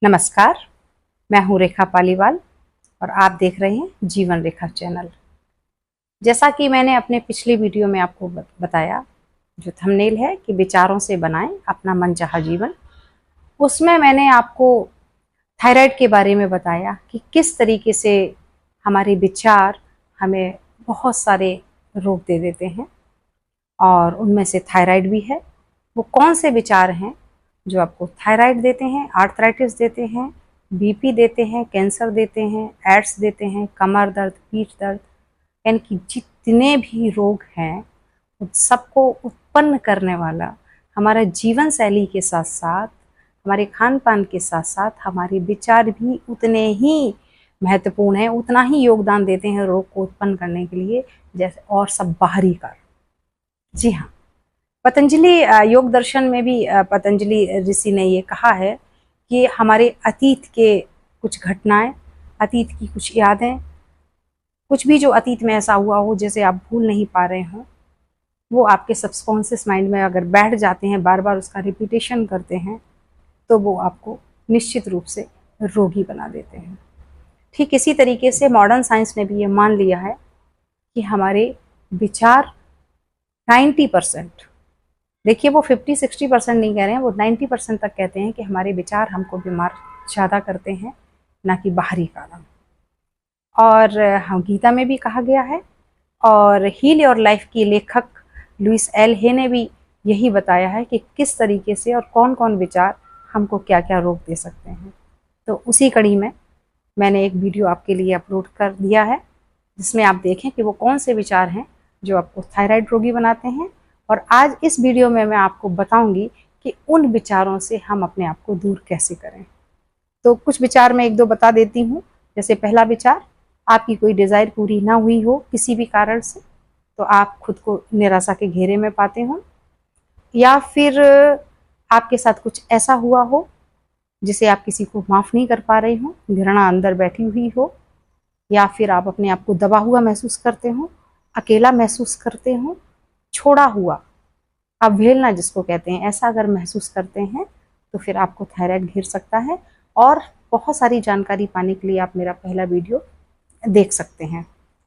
नमस्कार, मैं हूँ रेखा पालीवाल और आप देख रहे हैं जीवन रेखा चैनल। जैसा कि मैंने अपने पिछले वीडियो में आपको बताया, जो थंबनेल है कि विचारों से बनाएं अपना मनचाहा जीवन, उसमें मैंने आपको थायराइड के बारे में बताया कि किस तरीके से हमारे विचार हमें बहुत सारे रोग दे देते हैं और उनमें से थायराइड भी है। वो कौन से विचार हैं जो आपको थायराइड देते हैं, आर्थराइटिस देते हैं, बीपी देते हैं, कैंसर देते हैं, एड्स देते हैं, कमर दर्द, पीठ दर्द, यानी कि जितने भी रोग हैं उन सबको उत्पन्न करने वाला हमारा जीवन शैली के साथ साथ, हमारे खान पान के साथ साथ हमारे विचार भी उतने ही महत्वपूर्ण हैं, उतना ही योगदान देते हैं रोग को उत्पन्न करने के लिए जैसे और सब बाहरी कारण। जी हाँ, पतंजलि योग दर्शन में भी पतंजलि ऋषि ने ये कहा है कि हमारे अतीत के कुछ घटनाएं, अतीत की कुछ यादें, कुछ भी जो अतीत में ऐसा हुआ हो जैसे आप भूल नहीं पा रहे हो, वो आपके सबकॉन्शियस माइंड में अगर बैठ जाते हैं, बार बार उसका रिपीटेशन करते हैं, तो वो आपको निश्चित रूप से रोगी बना देते हैं। ठीक इसी तरीके से मॉडर्न साइंस ने भी ये मान लिया है कि हमारे विचार 90%, देखिए वो 50-60% नहीं कह रहे हैं, वो 90% तक कहते हैं कि हमारे विचार हमको बीमार ज़्यादा करते हैं, ना कि बाहरी कारण। और हम गीता में भी कहा गया है और हील योर लाइफ की लेखक लुइस एल हे ने भी यही बताया है कि किस तरीके से और कौन कौन विचार हमको क्या क्या रोग दे सकते हैं। तो उसी कड़ी में मैंने एक वीडियो आपके लिए अपलोड कर दिया है जिसमें आप देखें कि वो कौन से विचार हैं जो आपको थायराइड रोगी बनाते हैं। और आज इस वीडियो में मैं आपको बताऊंगी कि उन विचारों से हम अपने आप को दूर कैसे करें। तो कुछ विचार मैं एक दो बता देती हूँ। जैसे पहला विचार, आपकी कोई डिज़ायर पूरी ना हुई हो किसी भी कारण से, तो आप खुद को निराशा के घेरे में पाते हो, या फिर आपके साथ कुछ ऐसा हुआ हो जिसे आप किसी को माफ़ नहीं कर पा रहे हो, घृणा अंदर बैठी हुई हो, या फिर आप अपने आप को दबा हुआ महसूस करते हो, अकेला महसूस करते हो, छोड़ा हुआ, अवहेलना जिसको कहते हैं, ऐसा अगर महसूस करते हैं तो फिर आपको थायराइड घेर सकता है। और बहुत सारी जानकारी पाने के लिए आप मेरा पहला वीडियो देख सकते हैं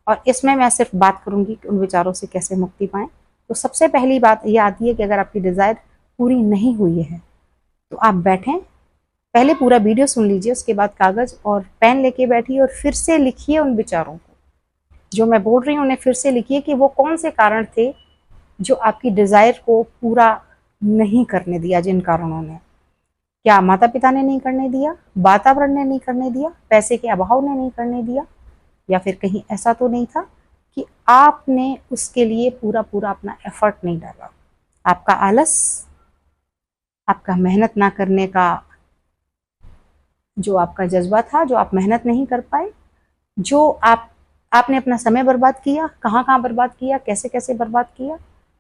और इसमें मैं सिर्फ बात करूंगी कि उन विचारों से कैसे मुक्ति पाएं। तो सबसे पहली बात ये आती है कि अगर आपकी डिज़ायर पूरी नहीं हुई है तो आप बैठें, पहले पूरा वीडियो सुन लीजिए, उसके बाद कागज़ और पेन लेके बैठिए और फिर से लिखिए उन विचारों को जो मैं बोल रही हूँ, उन्हें फिर से लिखिए कि वो कौन से कारण थे जो आपकी डिज़ायर को पूरा नहीं करने दिया। जिन कारणों ने, क्या माता पिता ने नहीं करने दिया, वातावरण ने नहीं करने दिया, पैसे के अभाव ने नहीं करने दिया, या फिर कहीं ऐसा तो नहीं था कि आपने उसके लिए पूरा पूरा अपना एफर्ट नहीं डाला। आपका आलस, आपका मेहनत ना करने का जो आपका जज्बा था, जो आप मेहनत नहीं कर पाए, जो आपने अपना समय बर्बाद किया, कहाँ कहाँ बर्बाद किया, कैसे कैसे बर्बाद किया,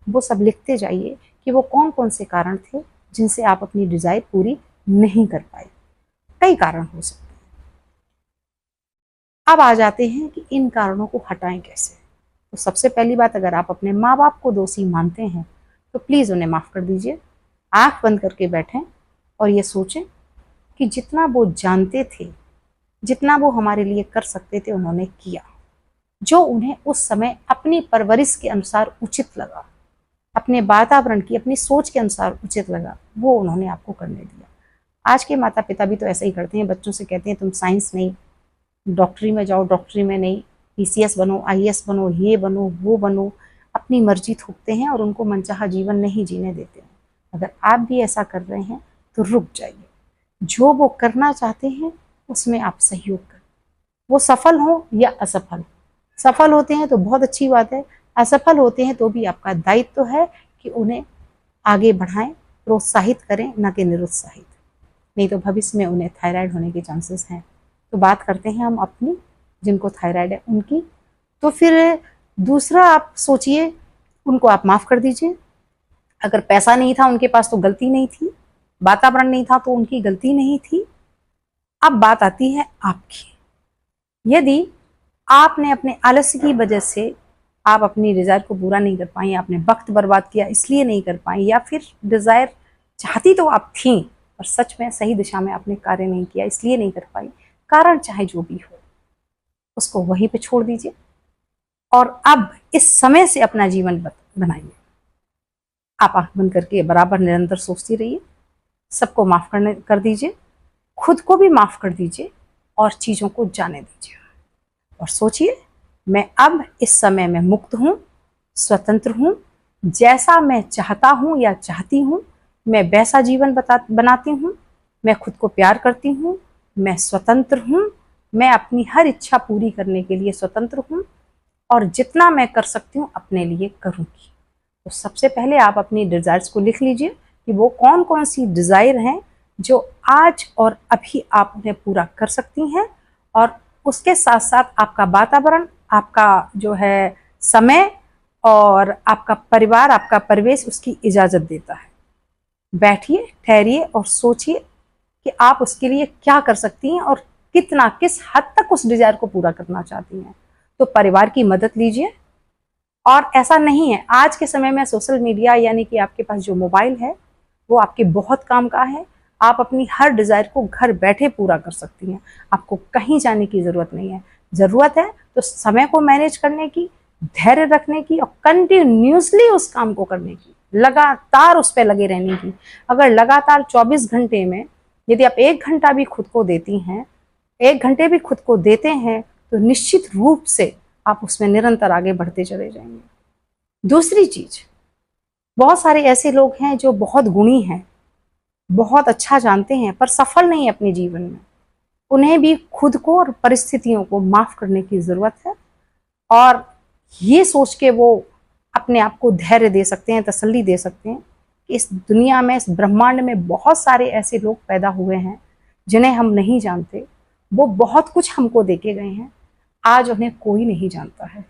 वो सब लिखते जाइए कि वो कौन कौन से कारण थे जिनसे आप अपनी डिज़ायर पूरी नहीं कर पाए। कई कारण हो सकते हैं। अब आ जाते हैं कि इन कारणों को हटाएं कैसे। तो सबसे पहली बात, अगर आप अपने माँ बाप को दोषी मानते हैं तो प्लीज़ उन्हें माफ़ कर दीजिए। आँख बंद करके बैठें और ये सोचें कि जितना वो जानते थे, जितना वो हमारे लिए कर सकते थे, उन्होंने किया। जो उन्हें उस समय अपनी परवरिश के अनुसार उचित लगा, अपने वातावरण की, अपनी सोच के अनुसार उचित लगा, वो उन्होंने आपको करने दिया। आज के माता पिता भी तो ऐसा ही करते हैं, बच्चों से कहते हैं तुम साइंस नहीं, डॉक्टरी में जाओ, डॉक्टरी में नहीं, पीसीएस बनो, आईएएस बनो, ये बनो, वो बनो, अपनी मर्जी थोपते हैं और उनको मनचाहा जीवन नहीं जीने देते हैं। अगर आप भी ऐसा कर रहे हैं तो रुक जाइए। जो वो करना चाहते हैं उसमें आप सहयोग करें, वो सफल हो या असफल। सफल होते हैं तो बहुत अच्छी बात है, असफल होते हैं तो भी आपका दायित्व है कि उन्हें आगे बढ़ाएं, प्रोत्साहित करें, न कि निरुत्साहित। नहीं तो भविष्य में उन्हें थायराइड होने के चांसेस हैं। तो बात करते हैं हम अपनी, जिनको थायराइड है उनकी। तो फिर दूसरा आप सोचिए, उनको आप माफ़ कर दीजिए। अगर पैसा नहीं था उनके पास तो गलती नहीं थी, वातावरण नहीं था तो उनकी गलती नहीं थी। अब बात आती है आपकी। यदि आपने अपने आलस्य की वजह से आप अपनी डिज़ायर को पूरा नहीं कर पाई, आपने वक्त बर्बाद किया इसलिए नहीं कर पाई, या फिर डिज़ायर चाहती तो आप थी और सच में सही दिशा में आपने कार्य नहीं किया, इसलिए नहीं कर पाई, कारण चाहे जो भी हो उसको वहीं पे छोड़ दीजिए और अब इस समय से अपना जीवन बनाइए। आप आंख बंद करके बराबर निरंतर सोचती रहिए, सबको माफ कर दीजिए, खुद को भी माफ कर दीजिए और चीजों को जाने दीजिए और सोचिए, मैं अब इस समय में मुक्त हूं, स्वतंत्र हूं, जैसा मैं चाहता हूं या चाहती हूं मैं वैसा जीवन बनाती हूं, मैं खुद को प्यार करती हूं, मैं स्वतंत्र हूं, मैं अपनी हर इच्छा पूरी करने के लिए स्वतंत्र हूं और जितना मैं कर सकती हूँ अपने लिए करूँगी। तो सबसे पहले आप अपनी डिज़ायर्स को लिख लीजिए कि वो कौन कौन सी डिज़ायर हैं जो आज और अभी आप उन्हें पूरा कर सकती हैं और उसके साथ साथ आपका वातावरण, आपका जो है समय और आपका परिवार, आपका परिवेश उसकी इजाज़त देता है। बैठिए, ठहरिए और सोचिए कि आप उसके लिए क्या कर सकती हैं और कितना, किस हद तक उस डिज़ायर को पूरा करना चाहती हैं। तो परिवार की मदद लीजिए और ऐसा नहीं है, आज के समय में सोशल मीडिया यानी कि आपके पास जो मोबाइल है वो आपके बहुत काम का है। आप अपनी हर डिज़ायर को घर बैठे पूरा कर सकती हैं, आपको कहीं जाने की ज़रूरत नहीं है। ज़रूरत है तो समय को मैनेज करने की, धैर्य रखने की और कंटिन्यूसली उस काम को करने की, लगातार उस पर लगे रहने की। अगर लगातार 24 घंटे में यदि आप 1 घंटा भी खुद को देती हैं, 1 घंटे भी खुद को देते हैं तो निश्चित रूप से आप उसमें निरंतर आगे बढ़ते चले जाएंगे। दूसरी चीज, बहुत सारे ऐसे लोग हैं जो बहुत गुणी हैं, बहुत अच्छा जानते हैं पर सफल नहीं अपने जीवन में। उन्हें भी खुद को और परिस्थितियों को माफ करने की जरूरत है और ये सोच के वो अपने आप को धैर्य दे सकते हैं, तसल्ली दे सकते हैं कि इस दुनिया में, इस ब्रह्मांड में बहुत सारे ऐसे लोग पैदा हुए हैं जिन्हें हम नहीं जानते। वो बहुत कुछ हमको देके गए हैं, आज उन्हें कोई नहीं जानता है।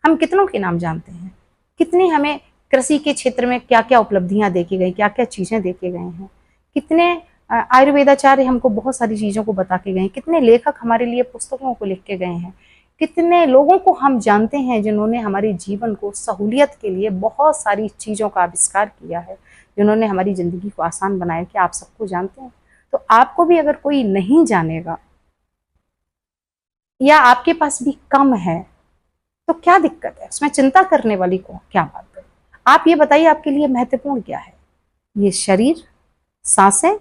हम कितनों के नाम जानते हैं, कितने हमें कृषि के क्षेत्र में क्या क्या उपलब्धियां देके गई, क्या क्या चीजें देके गए हैं, कितने आयुर्वेदाचार्य हमको बहुत सारी चीजों को बता के गए हैं, कितने लेखक हमारे लिए पुस्तकों को लिख के गए हैं, कितने लोगों को हम जानते हैं जिन्होंने हमारे जीवन को सहूलियत के लिए बहुत सारी चीजों का आविष्कार किया है, जिन्होंने हमारी जिंदगी को आसान बनाया। कि आप सबको जानते हैं? तो आपको भी अगर कोई नहीं जानेगा या आपके पास भी कम है तो क्या दिक्कत है, उसमें चिंता करने वाली को क्या बात है? आप ये बताइए, आपके लिए महत्वपूर्ण क्या है? ये शरीर, सांसें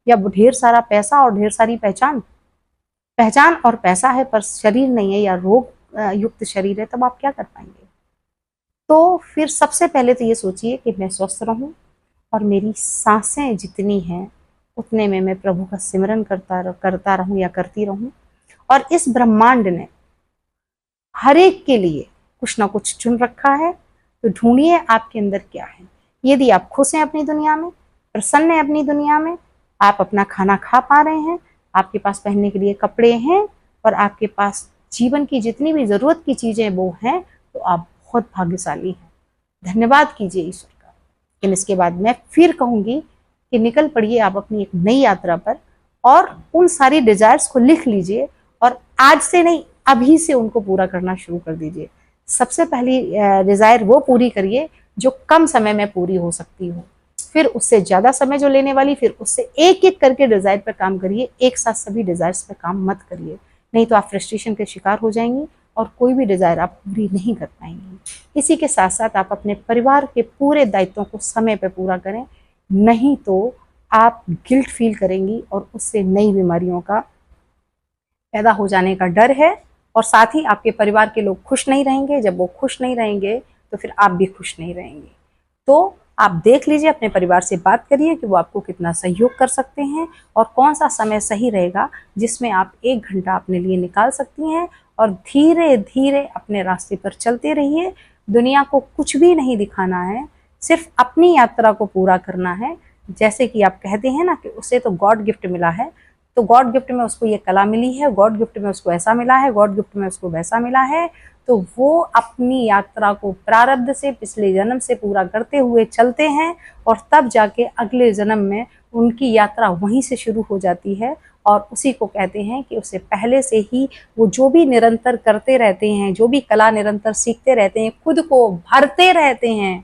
या ढेर सारा पैसा और ढेर सारी पहचान? पहचान और पैसा है पर शरीर नहीं है या रोग युक्त शरीर है, तब आप क्या कर पाएंगे? तो फिर सबसे पहले तो ये सोचिए कि मैं स्वस्थ रहूं और मेरी सांसें जितनी हैं उतने में मैं प्रभु का सिमरन करता रहूं या करती रहूं। और इस ब्रह्मांड ने हर एक के लिए कुछ ना कुछ चुन रखा है, तो ढूंढिए आपके अंदर क्या है। यदि आप खुश हैं अपनी दुनिया में, प्रसन्न हैं अपनी दुनिया में, आप अपना खाना खा पा रहे हैं, आपके पास पहनने के लिए कपड़े हैं और आपके पास जीवन की जितनी भी जरूरत की चीजें वो हैं, तो आप बहुत भाग्यशाली हैं। धन्यवाद कीजिए ईश्वर का। लेकिन इसके बाद मैं फिर कहूंगी कि निकल पड़िए आप अपनी एक नई यात्रा पर और उन सारी डिजायर्स को लिख लीजिए और आज से नहीं, अभी से उनको पूरा करना शुरू कर दीजिए। सबसे पहली डिजायर वो पूरी करिए जो कम समय में पूरी हो सकती हो, फिर उससे ज्यादा समय जो लेने वाली, फिर उससे एक एक करके डिजायर पर काम करिए। एक साथ सभी डिजायर्स पर काम मत करिए, नहीं तो आप फ्रस्ट्रेशन के शिकार हो जाएंगी और कोई भी डिजायर आप पूरी नहीं कर पाएंगी। इसी के साथ साथ आप अपने परिवार के पूरे दायित्वों को समय पर पूरा करें, नहीं तो आप गिल्ट फील करेंगी और उससे नई बीमारियों का पैदा हो जाने का डर है। और साथ ही आपके परिवार के लोग खुश नहीं रहेंगे। जब वो खुश नहीं रहेंगे तो फिर आप भी खुश नहीं रहेंगे। तो आप देख लीजिए, अपने परिवार से बात करिए कि वो आपको कितना सहयोग कर सकते हैं और कौन सा समय सही रहेगा जिसमें आप 1 घंटा अपने लिए निकाल सकती हैं और धीरे धीरे अपने रास्ते पर चलते रहिए। दुनिया को कुछ भी नहीं दिखाना है, सिर्फ अपनी यात्रा को पूरा करना है। जैसे कि आप कहते हैं ना कि उसे तो गॉड गिफ्ट मिला है, तो गॉड गिफ्ट में उसको ये कला मिली है, गॉड गिफ्ट में उसको ऐसा मिला है, गॉड गिफ्ट में उसको वैसा मिला है, तो वो अपनी यात्रा को प्रारब्ध से, पिछले जन्म से पूरा करते हुए चलते हैं और तब जाके अगले जन्म में उनकी यात्रा वहीं से शुरू हो जाती है। और उसी को कहते हैं कि उससे पहले से ही वो जो भी निरंतर करते रहते हैं, जो भी कला निरंतर सीखते रहते हैं, खुद को भरते रहते हैं,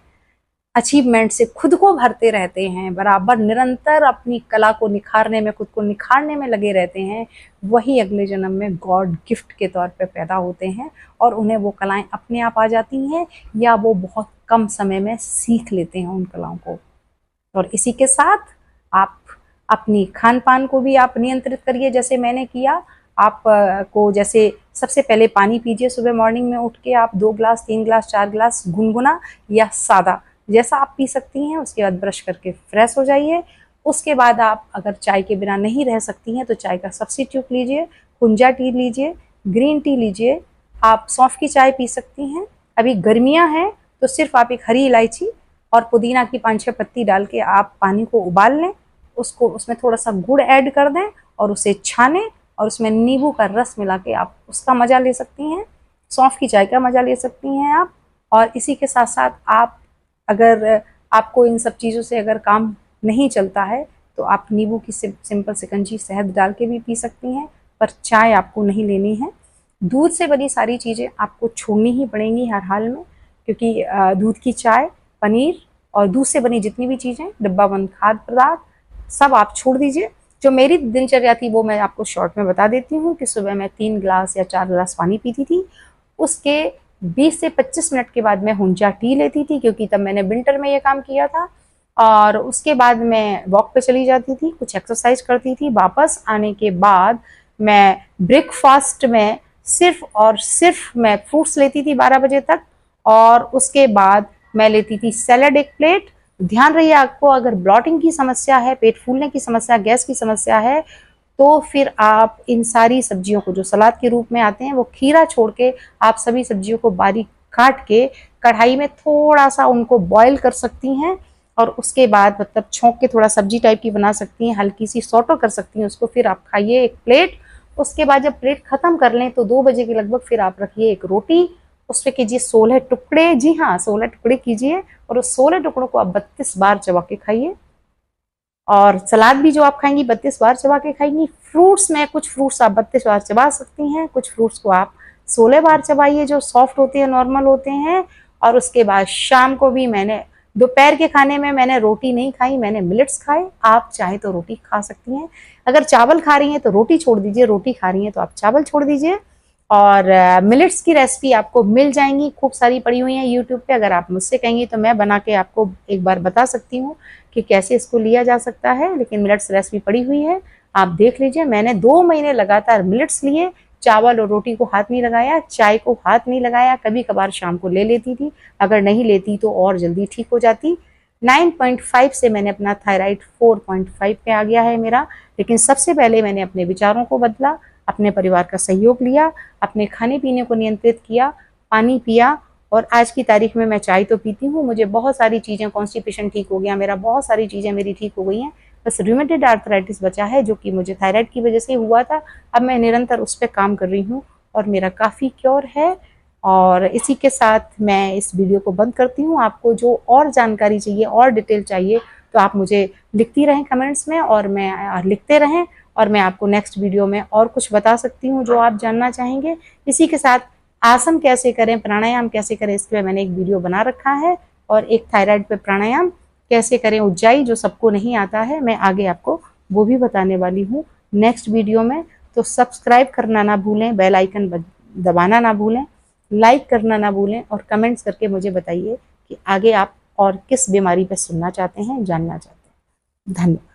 अचीवमेंट से खुद को भरते रहते हैं, बराबर निरंतर अपनी कला को निखारने में, खुद को निखारने में लगे रहते हैं, वही अगले जन्म में गॉड गिफ्ट के तौर पे पैदा होते हैं और उन्हें वो कलाएं अपने आप आ जाती हैं या वो बहुत कम समय में सीख लेते हैं उन कलाओं को। और इसी के साथ आप अपनी खान पान को भी आप नियंत्रित करिए, जैसे मैंने किया। आप को जैसे सबसे पहले पानी पीजिए, सुबह मॉर्निंग में उठ के आप 2 ग्लास 3 ग्लास 4 ग्लास गुनगुना या सादा जैसा आप पी सकती हैं। उसके बाद ब्रश करके फ्रेश हो जाइए। उसके बाद आप अगर चाय के बिना नहीं रह सकती हैं तो चाय का सब्स्टिट्यूट लीजिए, कुंजा टी लीजिए, ग्रीन टी लीजिए, आप सौंफ की चाय पी सकती हैं। अभी गर्मियां हैं तो सिर्फ आप एक हरी इलायची और पुदीना की 5-6 पत्ती डाल के आप पानी को उबाल लें, उसको उसमें थोड़ा सा गुड़ ऐड कर दें और उसे छानें और उसमें नींबू का रस मिला के आप उसका मज़ा ले सकती हैं। सौंफ की चाय का मज़ा ले सकती हैं आप। और इसी के साथ साथ आप अगर आपको इन सब चीज़ों से अगर काम नहीं चलता है तो आप नींबू की सिंपल शिकंजी शहद डाल के भी पी सकती हैं, पर चाय आपको नहीं लेनी है। दूध से बनी सारी चीज़ें आपको छोड़नी ही पड़ेंगी हर हाल में, क्योंकि दूध की चाय, पनीर और दूध से बनी जितनी भी चीज़ें, डब्बाबंद खाद्य पदार्थ सब आप छोड़ दीजिए। जो मेरी दिनचर्या थी वो मैं आपको शॉर्ट में बता देती हूँ कि सुबह मैं 3 ग्लास या 4 ग्लास पानी पीती थी। उसके 20 से 25 मिनट के बाद मैं हुंजा टी लेती थी, क्योंकि तब मैंने विंटर में ये काम किया था। और उसके बाद मैं वॉक पे चली जाती थी, कुछ एक्सरसाइज करती थी। वापस आने के बाद मैं ब्रेकफास्ट में सिर्फ और सिर्फ मैं फ्रूट्स लेती थी 12 बजे तक, और उसके बाद मैं लेती थी सैलेड 1 प्लेट। ध्यान रहिए, आपको अगर ब्लॉटिंग की समस्या है, पेट फूलने की समस्या, गैस की समस्या है, तो फिर आप इन सारी सब्जियों को जो सलाद के रूप में आते हैं, वो खीरा छोड़ के आप सभी सब्जियों को बारीक काट के कढ़ाई में थोड़ा सा उनको बॉईल कर सकती हैं और उसके बाद मतलब छोंक के थोड़ा सब्जी टाइप की बना सकती हैं, हल्की सी सॉटो कर सकती हैं उसको, फिर आप खाइए 1 प्लेट। उसके बाद जब प्लेट खत्म कर लें तो 2 बजे के लगभग फिर आप रखिए 1 रोटी, उस पर कीजिए 16 टुकड़े, जी हाँ 16 टुकड़े कीजिए और उस 16 टुकड़ों को आप 32 बार चबा के खाइए। और सलाद भी जो आप खाएंगी 32 बार चबा के खाएंगी। फ्रूट्स में कुछ फ्रूट्स आप 32 बार चबा सकती हैं, कुछ फ्रूट्स को आप 16 बार चबाइए जो सॉफ्ट होते हैं, नॉर्मल होते हैं। और उसके बाद शाम को भी मैंने दोपहर के खाने में मैंने रोटी नहीं खाई, मैंने मिलेट्स खाए। आप चाहे तो रोटी खा सकती हैं। अगर चावल खा रही हैं तो रोटी छोड़ दीजिए, रोटी खा रही हैं तो आप चावल छोड़ दीजिए। और मिलेट्स की रेसिपी आपको मिल जाएंगी, खूब सारी पड़ी हुई हैं यूट्यूब पे। अगर आप मुझसे कहेंगी तो मैं बना के आपको एक बार बता सकती हूँ कि कैसे इसको लिया जा सकता है, लेकिन मिलेट्स रेसिपी पड़ी हुई है, आप देख लीजिए। मैंने 2 महीने लगातार मिलेट्स लिए, चावल और रोटी को हाथ नहीं लगाया, चाय को हाथ नहीं लगाया। कभी कभार शाम को ले लेती थी, अगर नहीं लेती तो और जल्दी ठीक हो जाती। 9.5 से मैंने अपना थायराइड 4.5 पे आ गया है मेरा। लेकिन सबसे पहले मैंने अपने विचारों को बदला, अपने परिवार का सहयोग लिया, अपने खाने पीने को नियंत्रित किया, पानी पिया, और आज की तारीख में मैं चाय तो पीती हूँ। मुझे बहुत सारी चीज़ें, कॉन्स्टिपेशन ठीक हो गया मेरा, बहुत सारी चीज़ें मेरी ठीक हो गई हैं। बस रूमेटॉइड आर्थराइटिस बचा है जो कि मुझे थायराइड की वजह से हुआ था। अब मैं निरंतर उस पर काम कर रही हूँ और मेरा काफ़ी क्योर है। और इसी के साथ मैं इस वीडियो को बंद करती हूँ। आपको जो और जानकारी चाहिए और डिटेल चाहिए तो आप मुझे लिखती रहें कमेंट्स में, और मैं लिखते रहें, और मैं आपको नेक्स्ट वीडियो में और कुछ बता सकती हूँ जो आप जानना चाहेंगे। इसी के साथ आसन कैसे करें, प्राणायाम कैसे करें, इसके लिए मैंने एक वीडियो बना रखा है, और एक थायराइड पे प्राणायाम कैसे करें, उज्जाई, जो सबको नहीं आता है, मैं आगे आपको वो भी बताने वाली हूँ नेक्स्ट वीडियो में। तो सब्सक्राइब करना ना भूलें, बेल आइकन दबाना ना भूलें, लाइक करना ना भूलें, और कमेंट्स करके मुझे बताइए कि आगे आप और किस बीमारी पर सुनना चाहते हैं, जानना चाहते हैं। धन्यवाद।